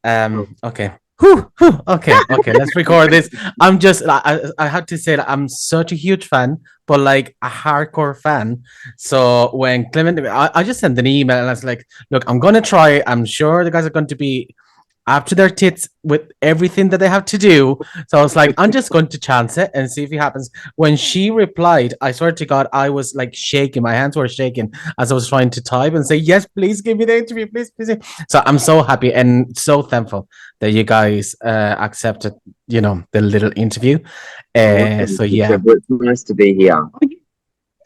Okay. Whew, whew. Okay. Let's record this. I have to say that I'm such a huge fan, but like a hardcore fan. So when Clement, I just sent an email and I was like, look, I'm gonna try. I'm sure the guys are going to be up to their tits with everything that they have to do. So I was like, I'm just going to chance it and see if it happens. When she replied, I swear to God, I was like shaking. My hands were shaking as I was trying to type and say, yes, please give me the interview, please, please. So I'm so happy and so thankful that you guys accepted, the little interview. Oh, thank So you, yeah, Trevor. It's nice to be here.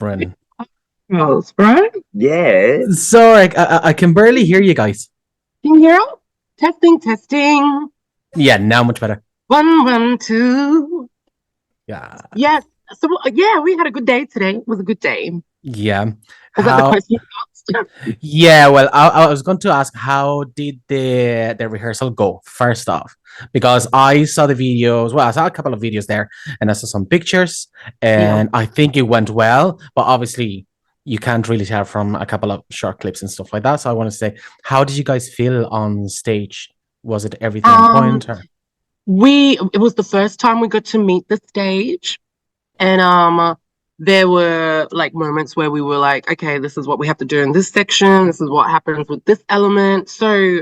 Brennan. Girls, right? Yeah. Sorry, I can barely hear you guys. Can you hear 'em? Testing, testing. Yeah, now much better. 1, 1, 2. Yeah. Yes. So yeah, we had a good day today. It was a good day. Yeah. Was that the How question you asked? Yeah, well, I was going to ask how did the rehearsal go first off? Because I saw the videos. Well, I saw a couple of videos there, and I saw some pictures, Yeah. and I think it went well. But obviously, you can't really tell from a couple of short clips and stuff like that. So I want to say, how did you guys feel on stage? Was it everything on Um, point? Or? it was the first time we got to meet the stage, and there were like moments where we were like, okay, this is what we have to do in this section. This is what happens with this element. So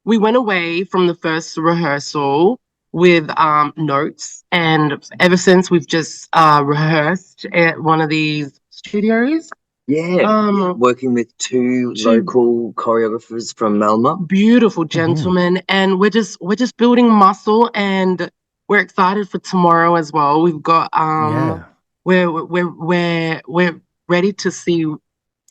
we went away from the first rehearsal with notes, and ever since we've just rehearsed at one of these studios. Yeah. Working with two local choreographers from Malmö. Beautiful Mhm. gentlemen, and we're just building muscle, and we're excited for tomorrow as well. We've got Yeah, we're ready to see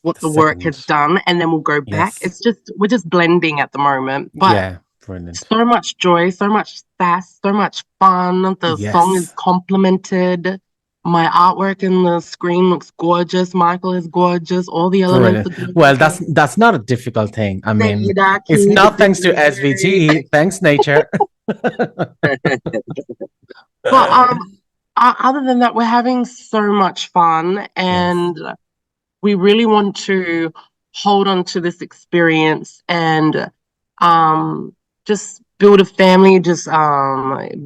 what the the work has second. done, and then we'll go back. Yes. We're just blending at the moment, but Yeah, brilliant. so much joy, so much sass, so much fun. The song is Yes. complemented. My artwork in the screen looks gorgeous. Michael is gorgeous. All the elements Brilliant. are Well, gorgeous. that's not a difficult thing. I Thank mean, you, it's Daki. not thanks to SVT, thanks nature. But other than that, we're having so much fun, Yes. and we really want to hold on to this experience and just build a family, just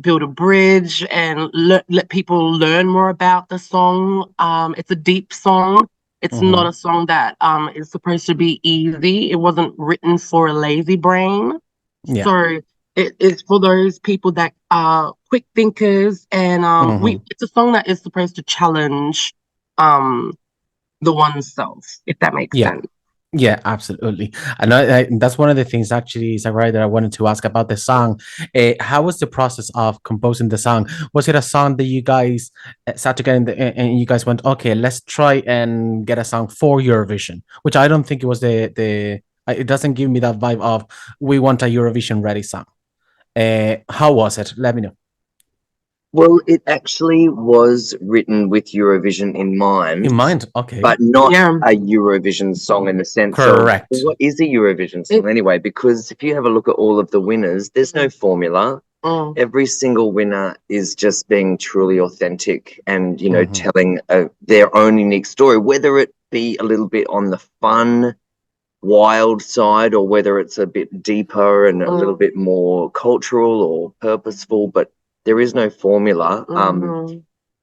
build a bridge, and let people learn more about the song. It's a deep song. It's not Hmm. a song that is supposed to be easy. It wasn't written for a lazy brain. Yeah. So it's for those people that are quick thinkers, and Hmm. we it's a song that is supposed to challenge um the oneself, if that makes Yeah. sense. Yeah, absolutely. And that's one of the things actually, Sakurai, that I wanted to ask about the song. How was the process of composing the song? Was it a song that you guys sat together and you guys went, okay, let's try and get a song for Eurovision, which I don't think it was it doesn't give me that vibe of we want a Eurovision ready song. How was it? Let me know. Well, it actually was written with Eurovision in In mind, mind, okay. but not Yeah. a Eurovision song in the sense of Correct. what is a Eurovision song It, anyway? Because if you have a look at all of the winners, there's no formula. mm, Every single winner is just being truly authentic and, Hmm. telling their own unique story, whether it be a little bit on the fun, wild side or whether it's a bit deeper and a little bit more cultural or purposeful, but there is no formula. mhm.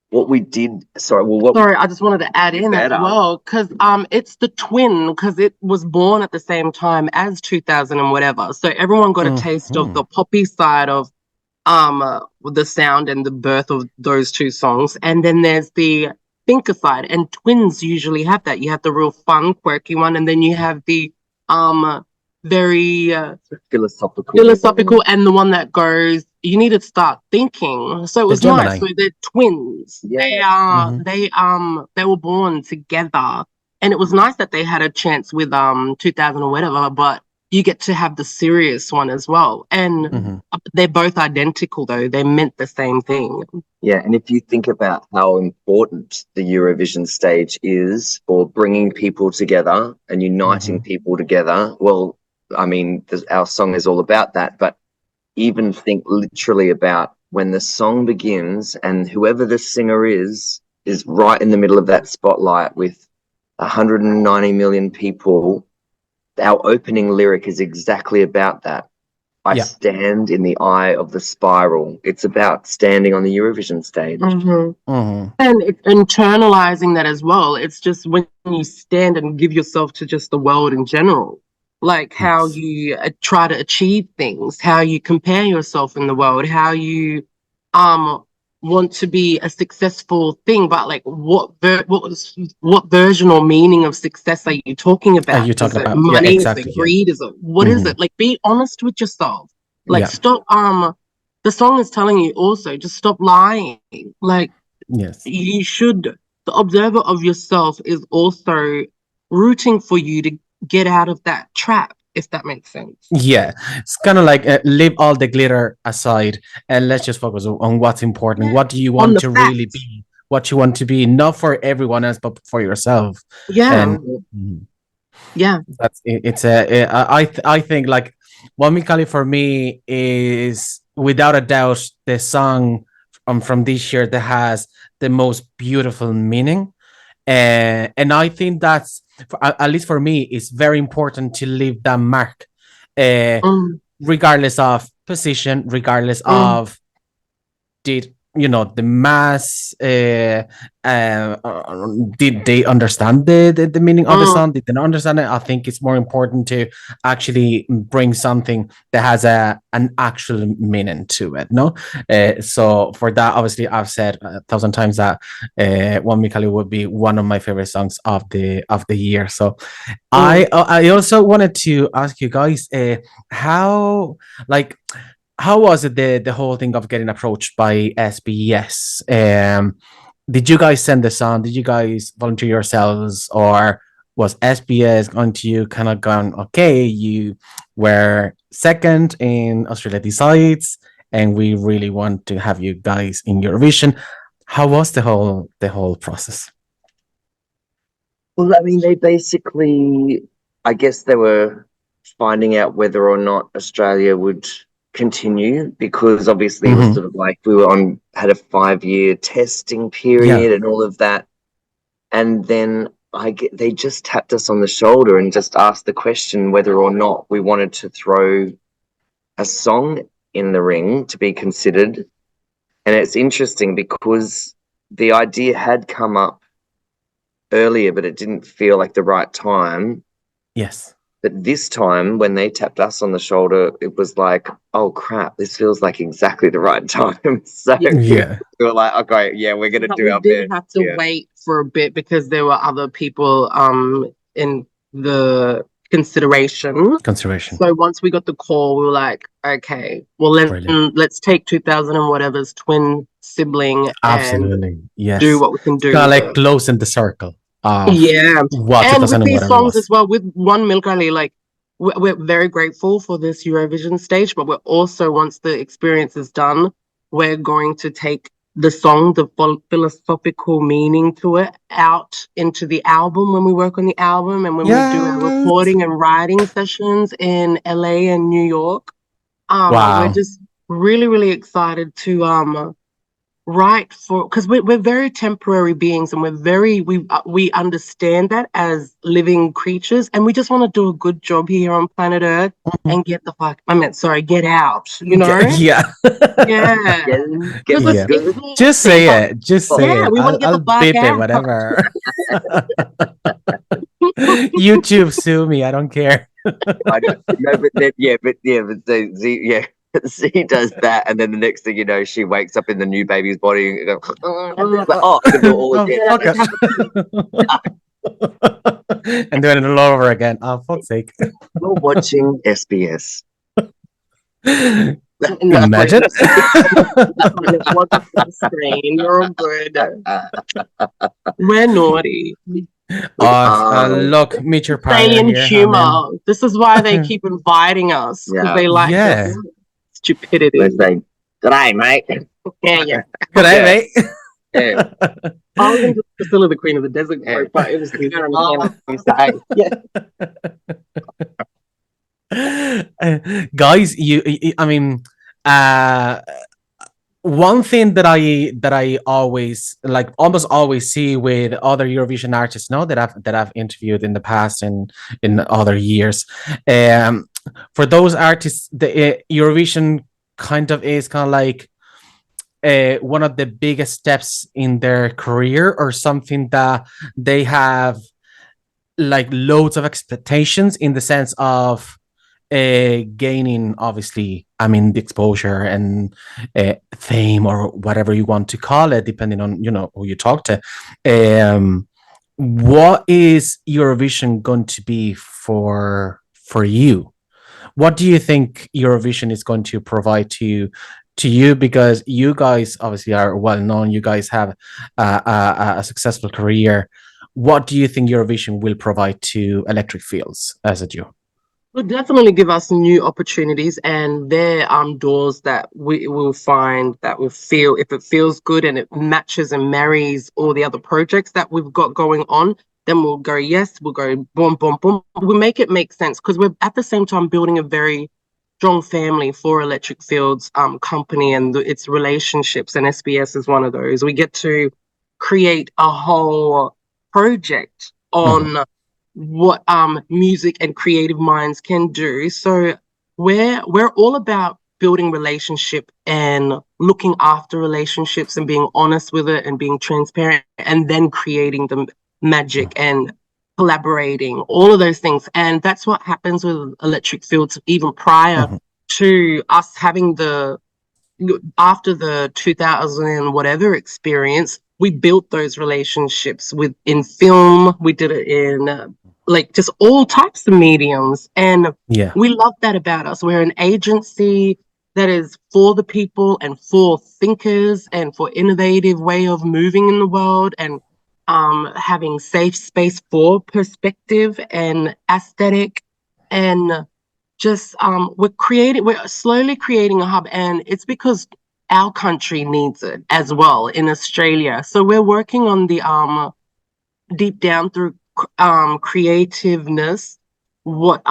What we did, sorry, well, what Sorry, I just wanted to add in as better? well, because it's the twin, because it was born at the same time as 2000 and whatever. So everyone got a taste of Hmm. the poppy side of the sound and the birth of those two songs, and then there's the thinker side, and twins usually have that. You have the real fun quirky one, and then you have the very Philosophical. philosophical, and the one that goes, you need to start thinking. So it The was nice. Gemini. So they're twins. They Yeah. are Hmm. they were born together, and it was nice that they had a chance with 2000 or whatever, but you get to have the serious one as well. And Hmm. they're both identical, though. They meant the same thing. Yeah, and if you think about how important the Eurovision stage is for bringing people together and uniting Hmm. people together, well, I mean, our song is all about that, but even think literally about when the song begins and whoever the singer is right in the middle of that spotlight with 190 million people. Our opening lyric is exactly about that. I Yeah. stand in the eye of the spiral. It's about standing on the Eurovision stage. And internalizing that as well. It's just when you stand and give yourself to just the world in general, like how Yes. you try to achieve things, how you compare yourself in the world, how you want to be a successful thing, but like what version or meaning of success are you talking Are about? you Is talking it about? Yeah, money? Is it exactly. Yeah. greed? Is it what is it? Like, be honest with yourself. Like, Yeah. stop. The song is telling you also just stop lying. Like, Yes. you should. The observer of yourself is also rooting for you to get out of that trap, if that makes sense. Yeah, it's kind of like leave all the glitter aside and let's just focus on what's important. Yeah. What do you On want the to really facts. be? What you want to be, not for everyone else, but for yourself. Yeah. And Yeah. that's it, I think like One Mikali for me is without a doubt the song from this year that has the most beautiful meaning. And I think that's at least for me, it's very important to leave that mark, Mm, regardless of position, regardless mm, of did the mass did they understand the meaning of the mm. song, did they not understand it? I think it's more important to actually bring something that has an actual meaning to it, no. So for that, obviously I've said 1,000 times that One Mikali would be one of my favorite songs of the year. So I also wanted to ask you guys how like how was it the whole thing of getting approached by SBS? Did you guys send the song? Did you guys volunteer yourselves, or was SBS going to you, kind of going, okay, you were second in Australia Decides, and we really want to have you guys in Eurovision? How was the whole process? Well, I mean, they basically, I guess they were finding out whether or not Australia would continue, because obviously it was Mm-hmm. sort of like we were had a 5-year testing Yeah. period and all of that. And then they just tapped us on the shoulder and just asked the question whether or not we wanted to throw a song in the ring to be considered. And it's interesting because the idea had come up earlier, but it didn't feel like the right time. Yes. But this time, when they tapped us on the shoulder, it was like, oh crap, this feels like exactly the right time. So Yeah. we were like, okay, yeah, we're gonna But do we our did best. have to Yeah. wait for a bit because there were other people in the consideration. Consideration. So once we got the call, we were like, okay, well Brilliant. let's take 2000 and whatever's twin sibling and Absolutely. do Yes. what we can It's kind do of with like it. closing the circle of Yeah. what And 2000 with and these whatever songs as was. well, with One Milk Only, like we're very grateful for this Eurovision stage, but we're also, once the experience is done, we're going to take the song, the philosophical meaning to it, out into the album when we work on the album and when we do our Yes. recording and writing sessions in LA and New York. We're Wow. just really, really excited to right for because we're very temporary beings and we understand that as living creatures and we just want to do a good job here on planet Earth and get the fuck get out, you know. Yeah. Yeah, Get because the Yeah. it's good. not Just safe say out. it. Just say Yeah, it. we want I'll to get the I'll fuck beep it, out. whatever. YouTube sue me. I don't care. I don't know, but then but Z, yeah, Z does that, and then the next thing you know, she wakes up in the new baby's body and goes, like, oh, I can do it all Oh, again. Yeah, fuck it's it. And doing it all over again. Oh, fuck's sake. You're watching SBS. not Imagine. screen. It wasn't for the screen. You're good. We're naughty. We are. Look, meet your partner Alien here. I mean, humor. This is why they keep inviting us because Yeah. they like yeah. this stupidity. We're saying, "G'day, mate." Yeah, yeah. Good day, Yeah. mate. Yeah. I was in Priscilla, the Queen of the Desert, Yeah. but it was Guys, I mean, uh one thing that I always like almost always see with other Eurovision artists, that I've interviewed in the past and in other years, for those artists, the Eurovision kind of is kind of like one of the biggest steps in their career, or something that they have like loads of expectations in the sense of gaining, obviously, I mean, the exposure and fame, or whatever you want to call it, depending on who you talk to. What is Eurovision going to be for you? What do you think Eurovision is going to provide to you? Because you guys obviously are well known. You guys have a successful career. What do you think Eurovision will provide to Electric Fields as a duo? Will definitely give us new opportunities, and there are doors that we will find that will feel, if it feels good and it matches and marries all the other projects that we've got going on, then we'll go yes, we'll go boom, boom, boom. We'll make it make sense, because we're at the same time building a very strong family for Electric Fields company and its relationships, and SBS is one of those. We get to create a whole project Mhm. on what music and creative minds can do. So we're all about building relationship and looking after relationships and being honest with it and being transparent, and then creating the magic and collaborating, all of those things. And that's what happens with Electric Fields, even prior Mhm. to us having after the 2000 and whatever experience, we built those relationships with in film. We did it in like just all types of mediums, and Yeah. we love that about us. We're an agency that is for the people and for thinkers and for innovative way of moving in the world, and having safe space for perspective and aesthetic, and just we're slowly creating a hub, and it's because our country needs it as well in Australia. So we're working on the deep down through creativeness, what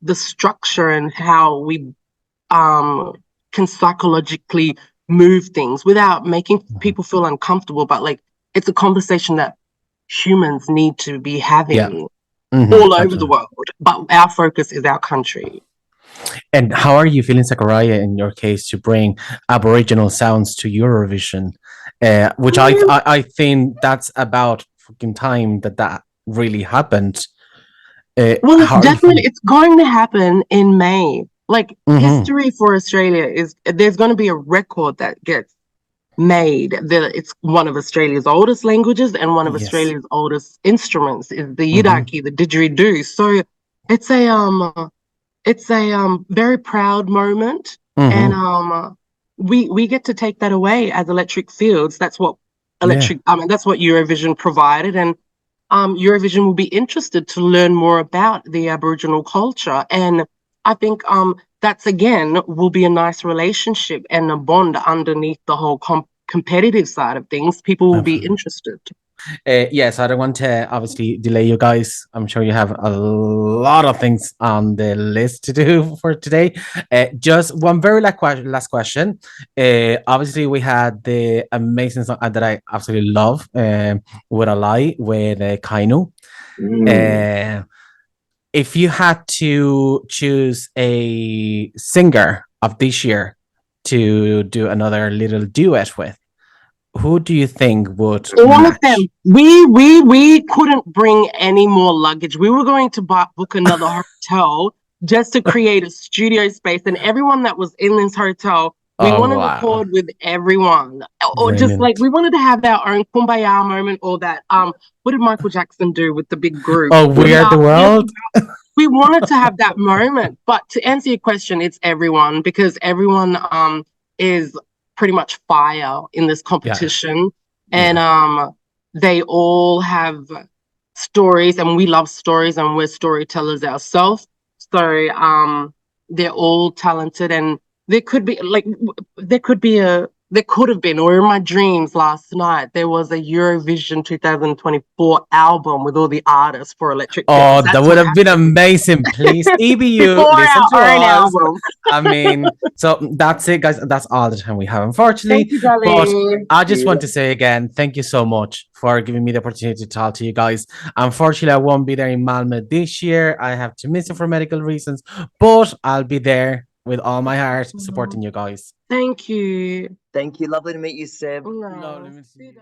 the structure and how we um can psychologically move things without making Mhm. people feel uncomfortable, but like it's a conversation that humans need to be Yeah. having Mhm. all over the Absolutely. world, but our focus is our country. And how are you feeling, Zachariah, in your case, to bring Aboriginal sounds to Eurovision? Which I think that's about fucking time that really happened. Well, it's How are you definitely, feeling? it's going to happen in May. Like Hmm. history for Australia is, there's going to be a record that gets made. It's one of Australia's oldest languages and one of Yes. Australia's oldest instruments is the Hmm. yidaki, the didgeridoo. So it's a very proud moment, and Hmm. we get to take that away as Electric Fields. That's what Yeah. that's what Eurovision provided, and Eurovision will be interested to learn more about the Aboriginal culture. And I think that's again will be a nice relationship and a bond underneath the whole competitive side of things. People will be Absolutely. interested. Yes, I don't want to obviously delay you guys. I'm sure you have a lot of things on the list to do for today. Just one very last question. Obviously, we had the amazing song that I absolutely love, "With a Lie" with Kainu. Mm. Uh, if you had to choose a singer of this year to do another little duet with, who do you think would All of them. match? We couldn't bring any more luggage. We were going to book another hotel just to create a studio space, and everyone that was in this hotel, we want Oh to wow. record with everyone, or just like Brilliant. we wanted to have our own kumbaya moment, or that what did Michael Jackson do with the big group? Oh, We Are the World? We wanted to have that moment. But to answer your question, it's everyone, because everyone is pretty much fire in this Yeah, competition. And yeah. they all have stories, and we love stories, and we're storytellers ourselves. So they're all talented, and there could be a there could have been, or in my dreams last night, there was a Eurovision 2024 album with all the artists for Electric Oh, Girls. that That's would what have been happened. amazing. Please, EBU, Before listen to our own us. album. I mean, so that's it, guys. That's all the time we have, unfortunately. Thank you, But darling. I just want to say again, thank you so much for giving me the opportunity to talk to you guys. Unfortunately, I won't be there in Malmö this year. I have to miss it for medical reasons, but I'll be there with all my heart supporting you guys. Thank you. Thank you. Lovely to meet you, Seb. No. Lovely to meet you.